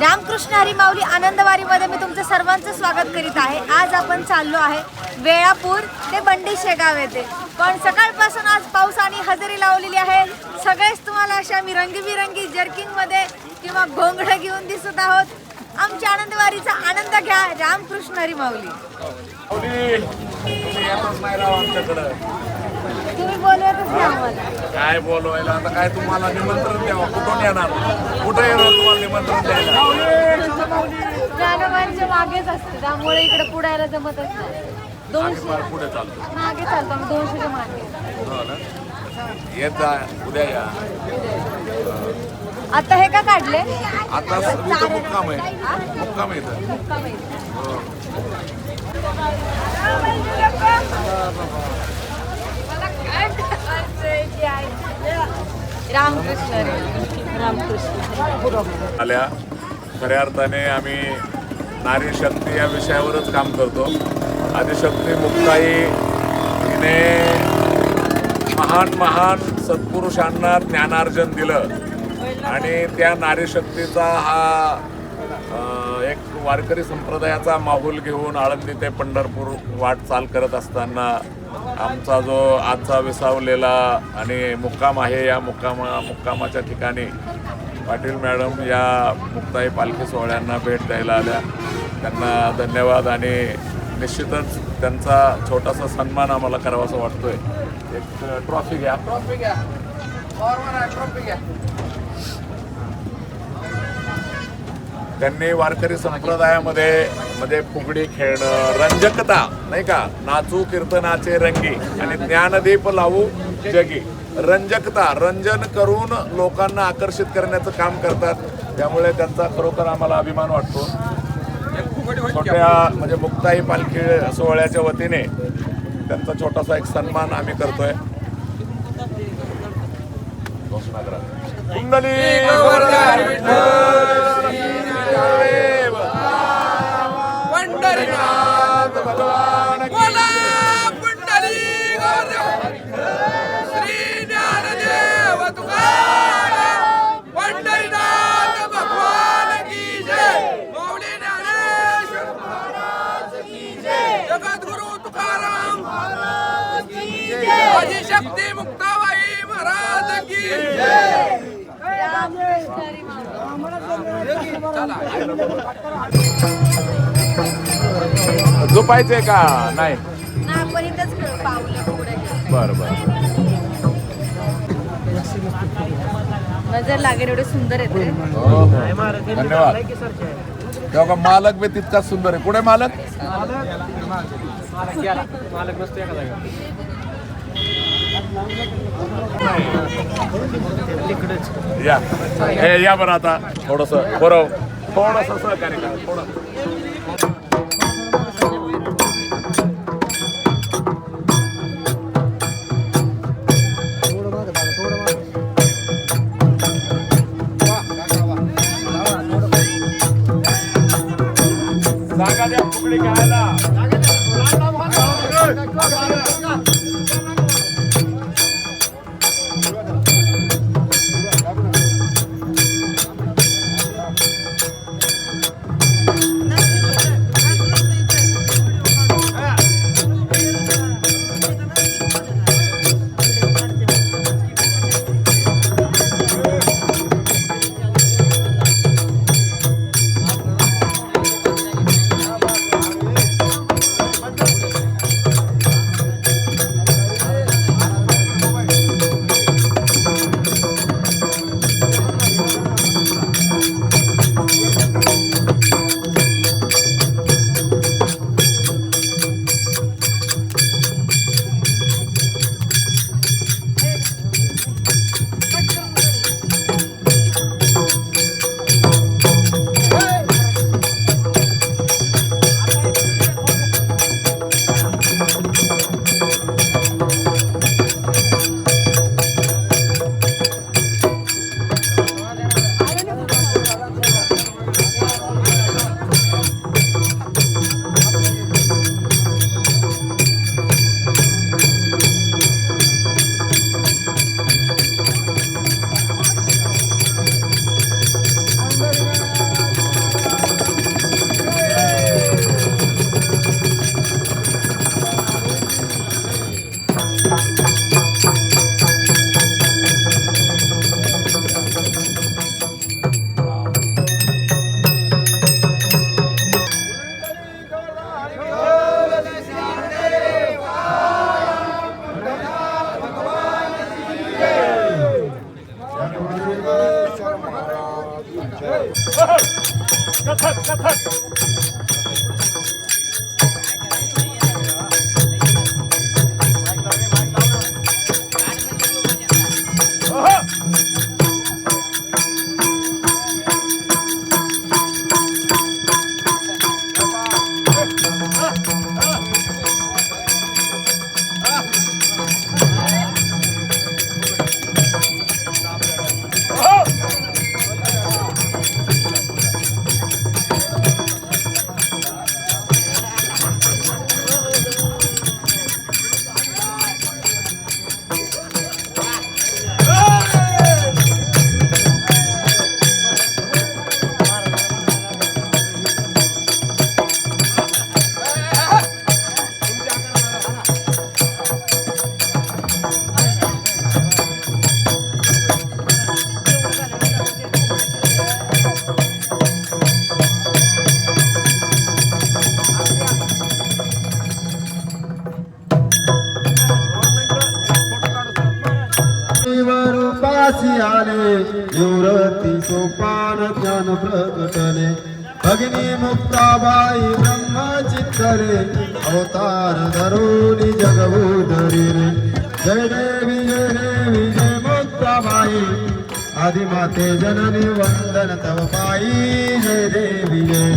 रामकृष्ण हरी माऊली आनंदवारीमध्ये मी तुमचं सर्वांचं स्वागत करीत आहे। आज आपण चाललो आहे वेळापूर ते बंडी शेगाव येथे। पण सकाळपासून आज पाऊस आणि हजेरी लावलेली आहे। सगळेच तुम्हाला अशा मी रंगीबिरंगी जर्किंगमध्ये किंवा घोंगडं घेऊन दिसत आहोत। आमच्या आनंदवारीचा आनंद घ्या। रामकृष्ण हरी माऊली। तुम्ही बोलवतच नाही आम्हाला। काय बोलवायला आता काय तुम्हाला निमंत्रण द्यावं, कुठून येणार, कुठे येणार तुम्हाला निमंत्रण द्यायला? जानवांच्या मागेच असते त्यामुळे इकडे पुढायला जमतच नाही। 200 पुढे चालतो मागे चालतो आम्ही 200च्या मागे। हो ना? येत जा, उद्या या। आता हे का काढले? आता इथं मुक्काम आहे, मुक्काम आहे इथं. हो. रामकृष्ण आल्या खऱ्या अर्थाने आम्ही नारी शक्ती या विषयावरच काम करतो। आदिशक्ती मुक्ताई हिने महान सत्पुरुषांना ज्ञानार्जन दिलं आणि त्या नारी शक्तीचा हा एक वारकरी संप्रदायाचा माहोल घेऊन आळंदी ते पंढरपूर वाटचाल करत असताना आमचा जो आजचा विसावलेला आणि मुक्काम आहे, या मुक्कामाच्या ठिकाणी पाटील मॅडम या मुक्ताई पालखी सोहळ्यांना भेट द्यायला आल्या। त्यांना धन्यवाद आणि निश्चितच त्यांचा छोटासा सन्मान आम्हाला करावासा वाटतोय। एक ट्रॉफी घ्या, ट्रॉफी घ्या, ट्रॉफी घ्या। त्यांनी वारकरी संप्रदायामध्ये म्हणजे फुगडी खेळणं, रंजकता नाही का, नाचू कीर्तनाचे रंगी आणि ज्ञानदीप लावू जगी, रंजकता रंजन करून लोकांना आकर्षित करण्याचं काम करतात। त्यामुळे त्यांचा खरोखर आम्हाला अभिमान वाटतो। छोट्या म्हणजे मुक्ताई पालखी सोहळ्याच्या वतीने त्यांचा छोटासा एक सन्मान आम्ही करतोय। कुंडली पंढरीनाथ भगवान बोला पुंडलिक श्री ज्ञानदेव तुकाराम पंढरीनाथ भगवान की जय। माऊली ज्ञानेश्वर महाराज की जय। जगद्गुरु तुकाराम महाराज की जय। आदिशक्ती मुक्ताबाई महाराज की जय। झोपायचंय का नाही? आपण इथंच पावलं पुढे बरं बरं, नजर लागेल एवढे सुंदर येते। हो धन्यवाद। तेव्हा का मालक बी तितकाच सुंदर आहे। कुठे मालक? या हे या बरं आता थोडंसं बरोबर थोडंसं सहकार्य करा थोडं। जागा द्या फुगडी खेळायला। कथक कथक रूपासी आले निवृत्ती सोपान ज्ञान प्रकटले भगिनी मुक्ताबाई ब्रह्मचित्तले अवतार धरुणी जगबुधरिले जय देवी जय मुक्ताबाई आदिमाते जननी वंदन तव पायी जय देवी जय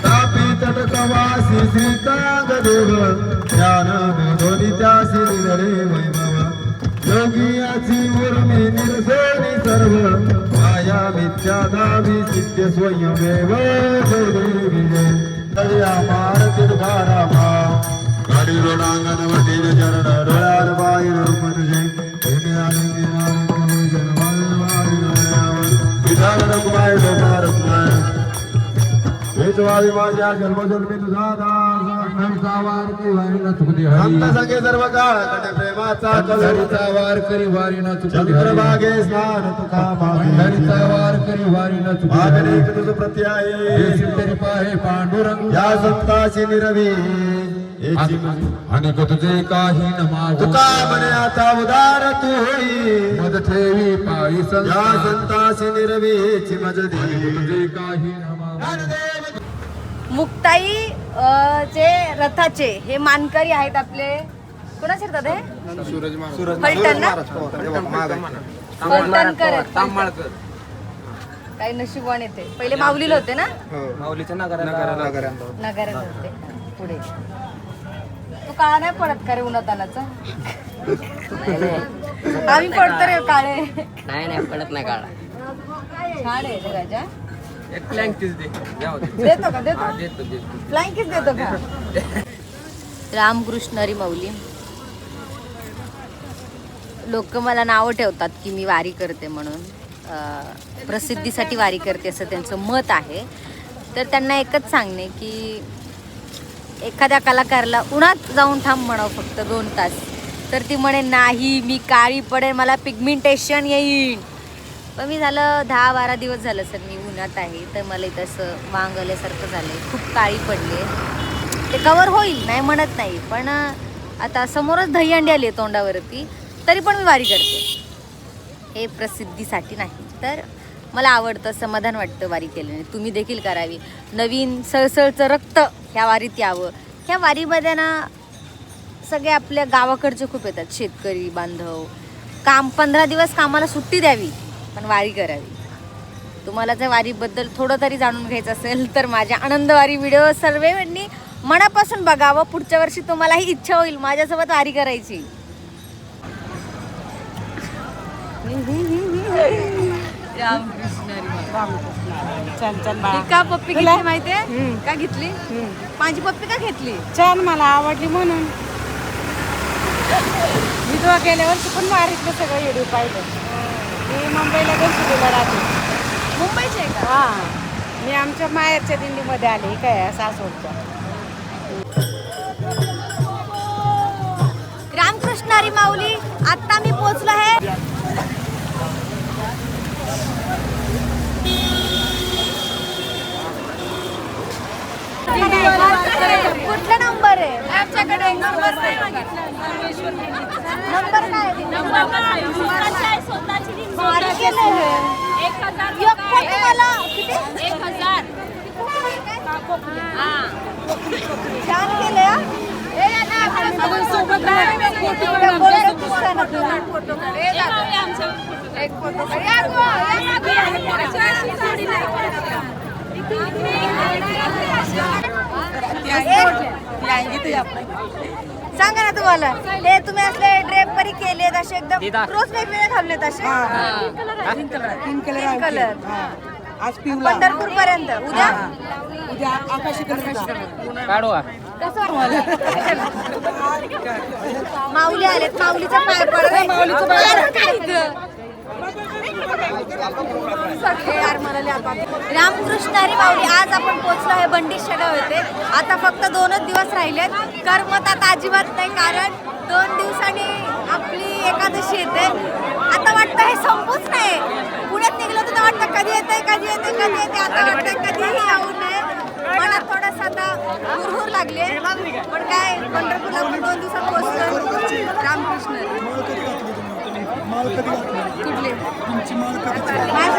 तापी तटकवासी श्रीकांग देव ज्ञान बोधोनी त्यासी निधले वैभव योगियाची उर्मी निर्जनी सर्व माया मिथ्या दावी सिद्ध स्वयंमेव जय देवी जय दया मारती भारामा गाडी रोडांगण वटील चरण डोळ्यार बाहेर मनजे रकुमाय डोकार रकुमाय वेचवावी माझ्या जन्मजन्मी तुझा दास वार करी वारीना चुकती हरी संगे सर्व काळ कटे प्रेमाचा कलरीचा वार करी वारीना चुकती चंद्रभागे स्नान तुका मागेचा वार करी वारीना चुकती मागणे तुझ प्रति आहे सिद्धरी पाहे पांडुरंग या संताची निरवी अनेक तुझे काही न मागू तुका म्हणे आता उदार तू होई मद ठेवी पायी या संताची निरवीची मज देवी तुझे काही न मागू मुक्ताई जे रथाचे हे मानकरी आहेत आपले. कोणाचे रथात हे फलटण ना फलटणकर आहेत. काही नशिबवान येते. पहिले माऊलीला होते ना नगरात होते. पुढे तू काळा नाही पडत का रे उन्हातानाचा? आम्ही पडतो रे काळे. नाही पडत नाही काढा. छान आहे रे राजा. एक फ्लँक किस दे देतो का? देतो फ्लाइंग किस देतो का? रामकृष्ण हरी माऊली. लोक मला नावं ठेवतात की मी वारी करते म्हणून, प्रसिद्धीसाठी वारी करते असं त्यांचं मत आहे. तर त्यांना एकच सांगणे की एखाद्या कलाकाराला उन्हात जाऊन थांब म्हणावं फक्त 2 तास, तर ती म्हणे नाही मी काळी पडेल, मला पिगमेंटेशन येईल. पण मी झालं 10-12 दिवस झालं सर मी उन्हात आहे, तर मला इथं असं वांग आल्यासारखं झालं आहे, खूप काळी पडले. ते कवर होईल नाही म्हणत नाही, पण आता समोरच दहीहंडी आली आहे तोंडावरती, तरी पण मी वारी करते. हे प्रसिद्धीसाठी नाही, तर मला आवडतं, समाधान वाटतं वारी केल्याने. तुम्ही देखील करावी. नवीन सळसळचं रक्त ह्या वारीत यावं. ह्या वारीमध्ये ना सगळे आपल्या गावाकडचे खूप येतात, शेतकरी बांधव. 15 दिवस कामाला सुट्टी द्यावी, पण वारी करावी. तुम्हाला जर वारीबद्दल थोडं तरी जाणून घ्यायचं असेल तर माझ्या आनंदवारी व्हिडिओ सर्वांनी मनापासून बघावं. पुढच्या वर्षी तुम्हालाही इच्छा होईल माझ्यासोबत वारी करायची. का पप्पी घेतली माहितीये का? घेतली माझी पप्पी का घेतली? छान, मला आवडली म्हणून. मी जेव्हा गेल्या वर्षी पण वारीतलं सगळं व्हिडिओ पाहिलं. मी मुंबईला गणपतीला राहते. मुंबईचे आहे का? हां, मी आमच्या माहेरच्या दिंडीमध्ये आले काय सासवडच्या. रामकृष्ण हरी माऊली. आता मी पोहोचलो आहे कुठला नंबर आहे आमच्याकडे? नंबर काय? भारी केलं हे. मला किती 1000 छान केलं हा. सोबत बोलत दिसतंय ना तुला. एक फोटो सांगा ना तुम्हाला हे तुम्ही असले ड्रेपरी केलेत असे एकदम रोज वेगवेगळे घाललेत असे तीन कलर पंढरपूर पर्यंत उद्या काढवा माऊली आलेत माऊलीचा पाय रामकृष्ण हरी माऊली. आज आपण पोहोचलो आहे बंडी शेगाव येथे. आता फक्त 2च दिवस राहिलेत. करमत आता अजिबात नाही, कारण 2 दिवसांनी आपली एकादशी येते. आता वाटतं हे संपूच नाही. पुण्यात निघलं तर वाटतं कधी येते कधी येते कधी येते. आता वाटतं कधीही येऊ नये. मनात थोडंसं आता हुरहुर लागले, पण काय पंढरपूरला आपण 2 दिवसात पोहोचलो. रामकृष्ण कुठले माझं